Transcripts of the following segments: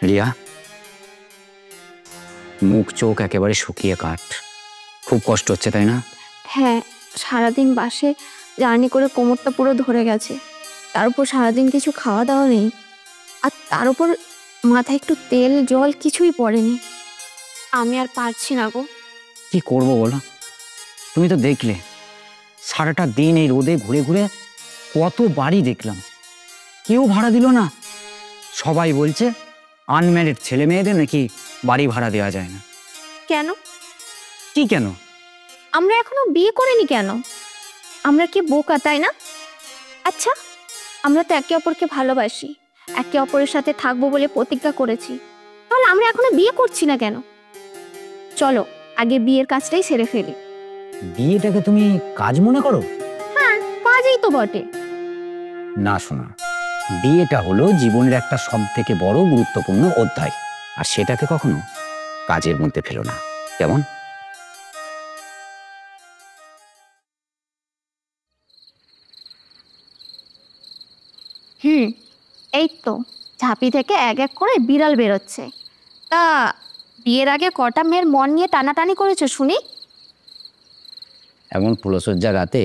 রিয়া, মুখ চোখ একেবারে শুকিয়ে কাঠ। খুব কষ্ট হচ্ছে তাই না? হ্যাঁ, সারাদিন বাসে জার্নি করে কোমরটা পুরো ধরে গেছে। তার উপর সারাদিন কিছু খাওয়া দাওয়া নেই, আর তার উপর মাথায় একটু তেল জল কিছুই পড়েনি। আমি আর পারছি না গো। কি করবো বলো? তুমি তো দেখলে সারাটা দিন এই রোদে ঘুরে ঘুরে কত বাড়ি দেখলাম, কেউ ভাড়া দিল না। সবাই বলছে আনম্যারিড ছেলে মেয়েদের নাকি বাড়ি ভাড়া দেওয়া যায় না। কেন? কি কেন? আমরা এখনো বিয়ে করিনি কেন? আমরা কি বোকা তাই না? আচ্ছা, আমরা তো একে অপরকে ভালোবাসি, একে অপরের সাথে থাকবো বলে প্রতিজ্ঞা করেছি, তাহলে আমরা এখনো বিয়ে করছি না কেন? চলো আগে বিয়ের কাজটাই সেরে ফেলি। বিয়েটাকে তুমি কাজ মনে করো? হ্যাঁ, কাজই তো বটে। না শোনা, বিয়েটা হলো জীবনের একটা সব থেকে বড় গুরুত্বপূর্ণ অধ্যায়, আর সেটাকে কখনো কাজের মধ্যে ফেলো না, কেমন? এই তো ঝাঁপি থেকে এক এক করে বিড়াল বেরোচ্ছে। তা বিয়ের আগে কটা মেয়ের মন নিয়ে টানাটানি করেছো শুনি? এমন ফুলসজ্জা রাতে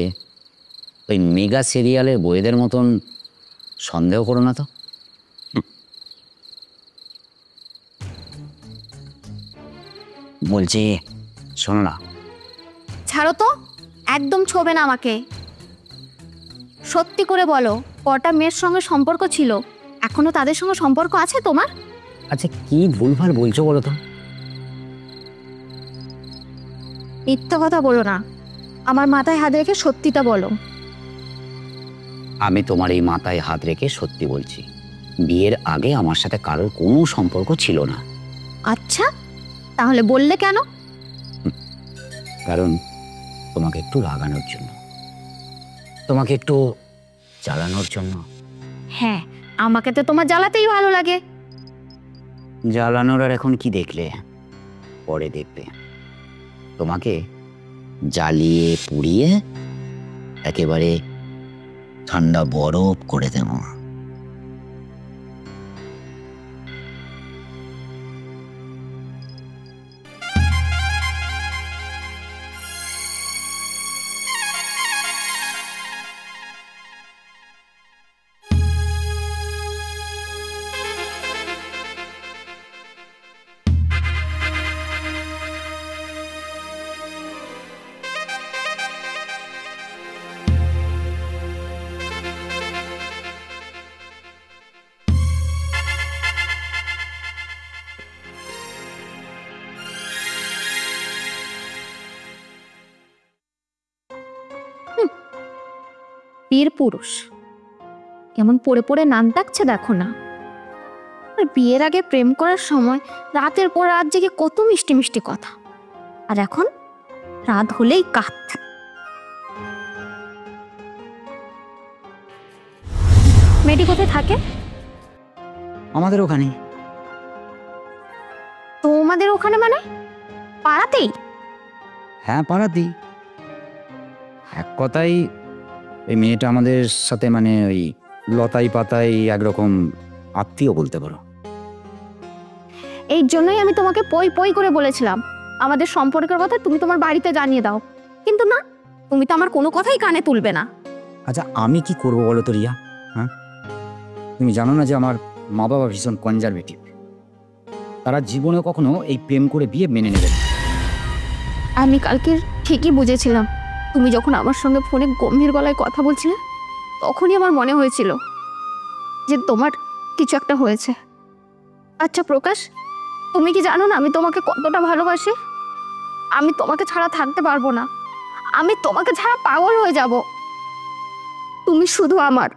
ওই মেগা সিরিয়ালের বইয়েদের মতন সন্দেহ করো না তো। বলছি শোনো না। ছাড়ো তো, একদম ছোবে না আমাকে। সত্যি করে বলো, কটা মেয়ের সঙ্গে সম্পর্ক ছিল? এখনো তাদের সঙ্গে সম্পর্ক আছে তোমার? আচ্ছা কি ভুলভাল বলছো বলো তো? মিথ্যা কথা বলো না, আমার মাথায় হাত রেখে সত্যিটা বলো। আমি তোমার এই মাথায় হাত রেখে সত্যি বলছি, বিয়ের আগে আমার সাথে কারোর কোনো সম্পর্ক ছিল না। আচ্ছা, তাহলে বললে কেন? কারণ তোমাকে একটু রাগানোর জন্য, তোমাকে একটু জ্বালানোর জন্য। হ্যাঁ, আমাকে তো তোমার জ্বালাতেই ভালো লাগে। জ্বালানোর আর এখন কি দেখলে? পরে দেখবে তোমাকে জ্বালিয়ে পুড়িয়ে একেবারে ঠান্ডা বরফ করে দেব। বীর পুরুষ কেমন পড়ে পড়ে নান ডাকছে দেখো না। আর বিয়ের আগে প্রেম করার সময় রাতের পর রাত জেগে কত মিষ্টি মিষ্টি কথা, আর এখন রাত হলেই কাত। মেয়েটি কোথায় থাকে? আমাদের ওখানে। তোমাদের ওখানে মানে পাড়াতেই? হ্যাঁ পাড়াতেই। এক কথাই এই মেয়েটা আমাদের সাথে মানে ওই লতাই পাতাই একরকম আত্মীয় বলতে পারো। এই জন্যই আমি তোমাকে পই পই করে বলেছিলাম আমাদের সম্পর্কের কথা তুমি তোমার বাড়িতে জানিয়ে দাও, কিন্তু না, তুমি তো আমার কোনো কথাই কানে তুলবে না। আচ্ছা আমি কি করবো বলো তো রিয়া? হ্যাঁ, তুমি জানো না যে আমার মা বাবা ভীষণ কনজারভেটিভ, তারা জীবনে কখনো এই প্রেম করে বিয়ে মেনে নেবে না। আমি কালকে ঠিকই বুঝেছিলাম, তুমি যখন আমার সঙ্গে ফোনে গম্ভীর গলায় কথা বলছিলে তখনই আমার মনে হয়েছিল যে তোমার কিছু একটা হয়েছে। আচ্ছা প্রকাশ, তুমি কি জানো না আমি তোমাকে কতটা ভালোবাসি? আমি তোমাকে ছাড়া থাকতে পারবো না, আমি তোমাকে ছাড়া পাগল হয়ে যাব। তুমি শুধু আমার,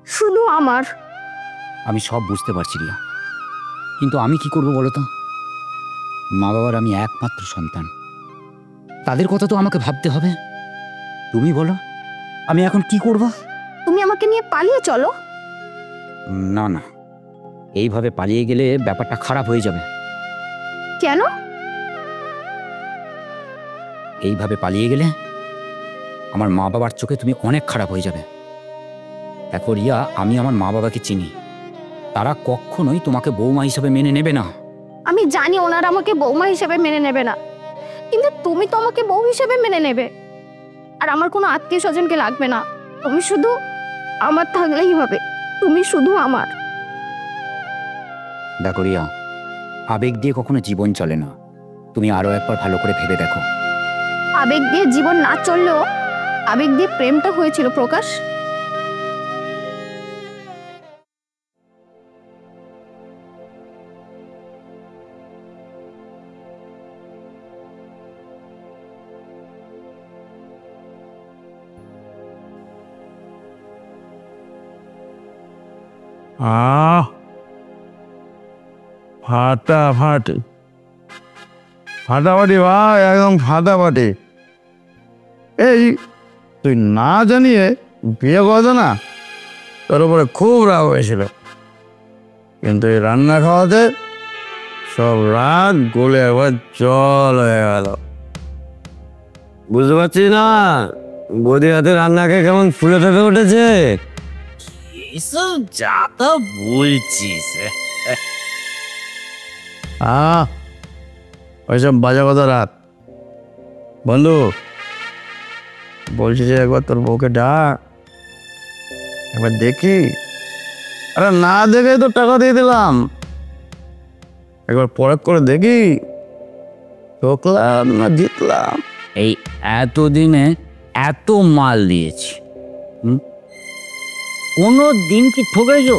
শুধু আমার। আমি সব বুঝতে পারছি রিয়া, কিন্তু আমি কি করবো বলো তো? মা বাবার আমি একমাত্র সন্তান, তাদের কথা তো আমাকে ভাবতে হবে। তুমি বলো আমি এখন কি করব? তুমি আমাকে নিয়ে পালিয়ে চলো। না না, এইভাবে পালিয়ে গেলে ব্যাপারটা খারাপ হয়ে যাবে। কেন? এইভাবে পালিয়ে গেলে আমার মা বাবার চোখে তুমি অনেক খারাপ হয়ে যাবে। দেখো রিয়া, আমি আমার মা বাবাকে চিনি, তারা কখনোই তোমাকে বৌমা হিসেবে মেনে নেবে না। আমি জানি ওনারা আমাকে বৌমা হিসেবে মেনে নেবে না, কিন্তু তুমি তো আমাকে বউ হিসেবে মেনে নেবে। আর আমার কোনো আত্মীয় স্বজনকে লাগবে না, তুমি শুধু আমার থাকলেই হবে, তুমি শুধু আমার। দেখো রিয়া, আবেগ দিয়ে কখনো জীবন চলে না। তুমি আরো একবার ভালো করে ভেবে দেখো। আবেগ দিয়ে জীবন না চললেও আবেগ দিয়ে প্রেমটা হয়েছিল প্রকাশ। ফাটাফাটি ফাটাফাটি ভাই, একদম ফাটাফাটি। এই তুই না জানিয়ে বিয়ে করতো না, তোর উপরে খুব রাগ হয়েছিল, কিন্তু এই রান্না খাওয়াতে সব রাগ গলে একবার জল হয়ে গেল। বুঝতে পারছি না বৌদি হাতে রান্না খেয়ে কেমন ফুলে ফেপে উঠেছে। এসব যা তা বলছিস। ওইসব বাজে কথা রাত। বন্ধু বলছি যে একবার তোর বউকে ডাক, একবার দেখি। আরে না দেখে তো টাকা দিয়ে দিলাম, একবার পরখ করে দেখি ঠকলাম না জিতলাম। এই এতদিনে এত মাল দিয়েছি, কোনো দিন কি ঠকেছো?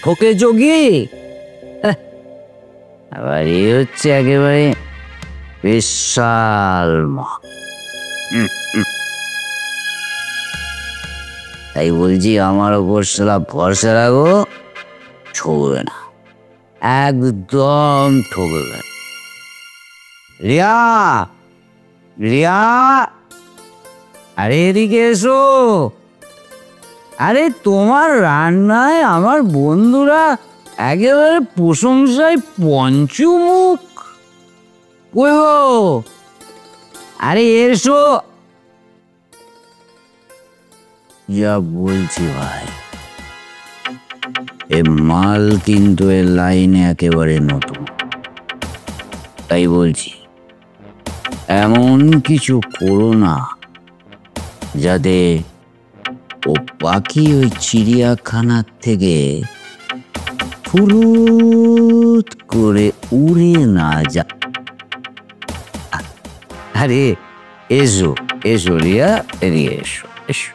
ঠকেছো কি? আবার এ হচ্ছে একেবারে বিশাল মাল। তাই বলছি আমার ওপর সালা ভরসা রাখো, ঠকবে না, একদম ঠকবে না। রিয়া, রিয়া, আরে এদিকে এসো। আরে তোমার রান্নায় আমার বন্ধুরা একেবারে প্রশংসায় পঞ্চমুখ। কই গো, আরে এসো। যা বলছি ভাই, এ মাল কিন্তু এর লাইনে একেবারে নতুন। তাই বলছি এমন কিছু করো না যাতে ও পাখি ওই চিড়িয়াখানার থেকে ফুরুত করে উড়ে না যা। আরে এসো এসো রিয়া, এদিকে এসো এসো।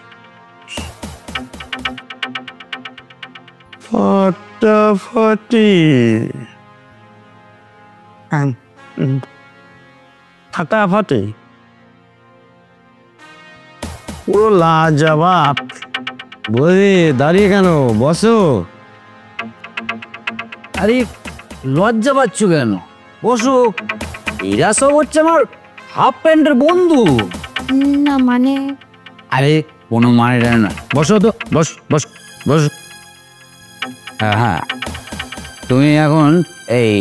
ফাটাফাটি ফাটাফাটি পুরো লাজবাব। বলি দাঁড়িয়ে কেন, বসো। আরে লজ্জা পাচ্ছ কেন? বসো। এরা সব হচ্ছে আমার হাফ প্যান্টের বন্ধু। না মানে আরে কোনো মানে না, বসো তো, বস বস বস। হ্যাঁ হ্যাঁ, তুমি এখন এই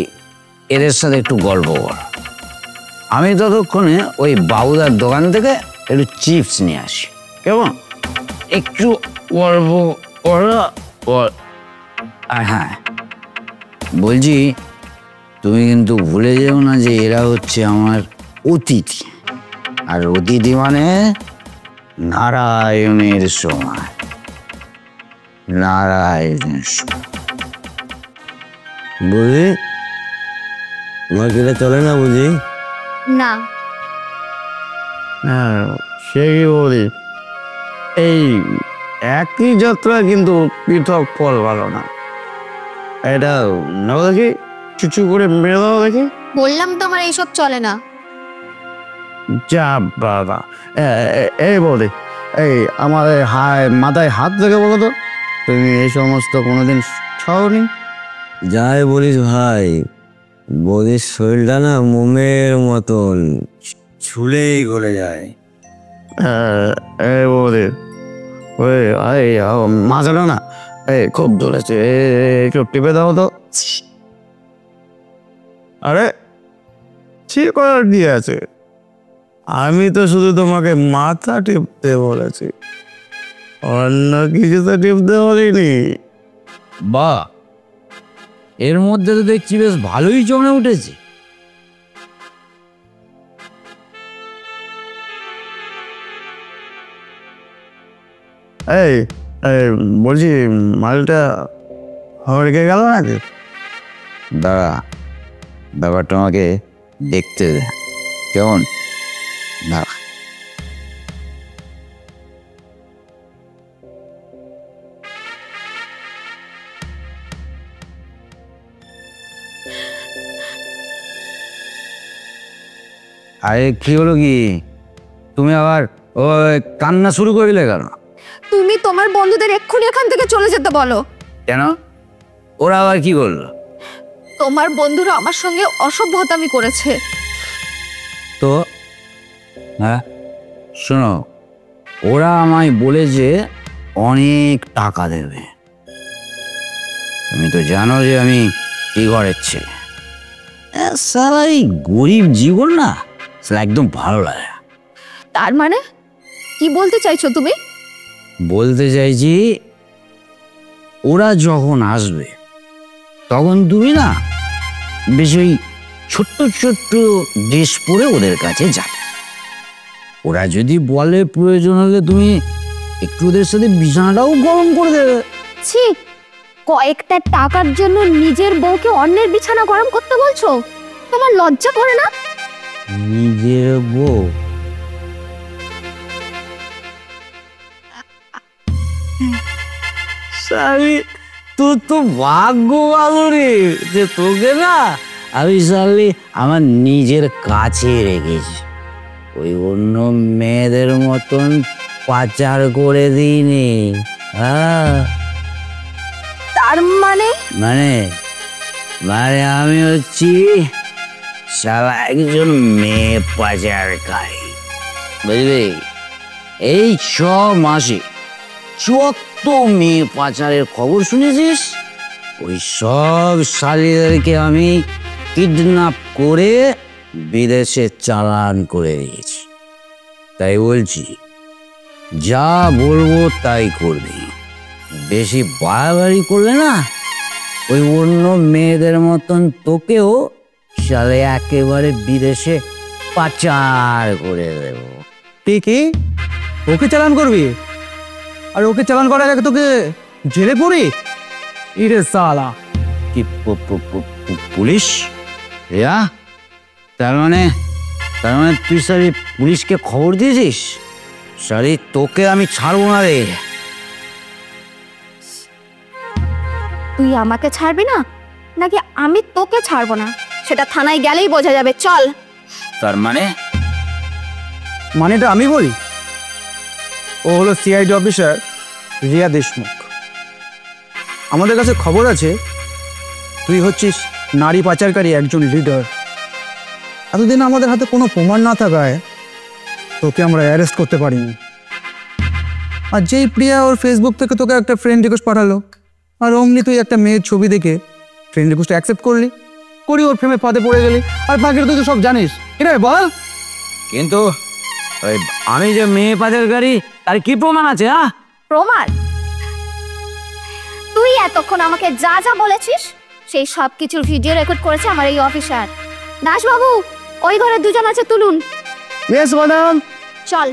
এদের সাথে একটু গল্প করো, আমি ততক্ষণে ওই বাবুদার দোকান থেকে একটু চিপস নিয়ে আসি। কেমন? একটু গল্প করো। হ্যাঁ বলছি, তুমি কিন্তু ভুলে যেও না যে এরা হচ্ছে আমার অতিথি, আর অতিথি মানে নারায়ণের সময়, নারায়ণের সময়। বুঝি তোমার গেলে চলে না বুঝি? না, হ্যাঁ সে কি বলি, এই একই যাত্রা কিন্তু পৃথক ফল ভালো না। এটা নাও দেখি, চুচু করে মেরে দাও দেখি। বললাম তো আমার এইসব চলে না। যা বাবা, এই বলি, এই আমার মাথায় হাত রেখে বলো তো, তুমি এই সমস্ত কোনোদিন খাওনি? যাই বলিস ভাই, বৌদির শরীরটা না মোমের মতন ছুলেই গলে যায়। এই বৌদি, ওই মাথাটা না এই খুব ধরেছে, একটু টিপে দাও তো। আরে ঠিক করার দিয়ে আছে, আমি তো শুধু তোমাকে মাথা টিপতে বলেছি, অন্য কিছু তো টিপতে বলিনি। বাহ, এর মধ্যে তো দেখছি বেশ ভালোই জমে উঠেছে। এই এই, বলছি মালটা হড়কে গেল নাকি? দাঁড়া, ব্যাপারটা আমাকে দেখতে দে। কেমন? দাঁড়া। আরে কি হলো কি? তুমি আবার ওই কান্না শুরু করলে কেন? তুমি তোমার বন্ধুদের এক্ষুনি এখান থেকে চলে যেতে বলো। কেন? ওরা আবার কি করলো? তোমার বন্ধুরা আমার সঙ্গে অসভ্যতামি করেছে। তো হ্যাঁ, শোনো, ওরা আমায় বলেছে অনেক টাকা দেবে। তুমি তো জানো যে আমি কি ঘরের ছেলে। সারা এই গরিব জীবন না, সারা একদম ভালো লাগে না। তার মানে কি বলতে চাইছো তুমি? বলতে চাইছি, ওরা যখন আসবে তখন তুমি না বেশ ওই ছোট্ট ছোট্ট ড্রেস পরে ওদের কাছে যাবে। ওরা যদি বলে প্রয়োজন হলে তুমি একটু ওদের সাথে বিছানাটাও গরম করে দেবে। ছি, কয়েকটা টাকার জন্য নিজের বউকে অন্যের বিছানা গরম করতে বলছো? তোমার লজ্জা করে না? নিজের বউ? সালি, তোর তো ভাগ্য ভালো রে যে তোকে না আমি সালি আমার নিজের কাছে রেখেছি। ওই অন্য মেয়েদের মতন পাচার করে দিইনি। হ্যাঁ, তার মানে? মানে মানে আমি হচ্ছি সারা একজন মেয়ে পাচারকারী, বুঝলি? এই 6 মাসে যত মেয়ে পাচারের খবর শুনেছিস, ওই সব শালীদেরকে আমি কিডন্যাপ করে বিদেশে চালান করে দিয়েছি। তাই বলছি, যা বলবো তাই করবি। বেশি বাড়াবাড়ি করলে না ওই অন্য মেয়েদের মতন তোকেও সালে একেবারে বিদেশে পাচার করে দেব। ঠিকই, ওকে চালান করবি? আর ওকে চালান করার আগে তোকে জেলে পড়ি? ইরে সালা! কি পুলিশ? ইয়া, তার মানে তুই সারি পুলিশকে খবর দিয়েছিস? সারি তোকে আমি ছাড়বো না রে। তুই আমাকে ছাড়বি না নাকি আমি তোকে ছাড়বো না সেটা থানায় গেলেই বোঝা যাবে। চল। তার মানে? মানেটা আমি বলি। ও হলো সিআইডি অফিসার রিয়া দেশমুখ। আমাদের কাছে খবর আছে তুই হচ্ছিস নারী পাচারকারী একজন লিডার। এতদিন আমাদের হাতে কোনো প্রমাণ না থাকায় তোকে আমরা অ্যারেস্ট করতে পারিনি। আর যেই প্রিয়া ওর ফেসবুক থেকে তোকে একটা ফ্রেন্ড রিকোয়েস্ট পাঠালো, আর অমনি তুই একটা মেয়ের ছবি দেখে ফ্রেন্ড রিকোয়েস্ট অ্যাকসেপ্ট করলি, করি ওর প্রেমে ফাঁদে পড়ে গেলি। আর বাকিটা তুই তো সব জানিস। এটা বল। কিন্তু ওই আমি যে মেয়ে পাচারকারী তার কি প্রমাণ আছে? প্রমাণ? তুই এতক্ষণ আমাকে যা যা বলেছিস সেই সব কিছুর ভিডিও রেকর্ড করেছে আমার এই অফিসার। দাসবাবু, ওই ঘরে দুজন আছে, তুলুন। Yes madam. চল।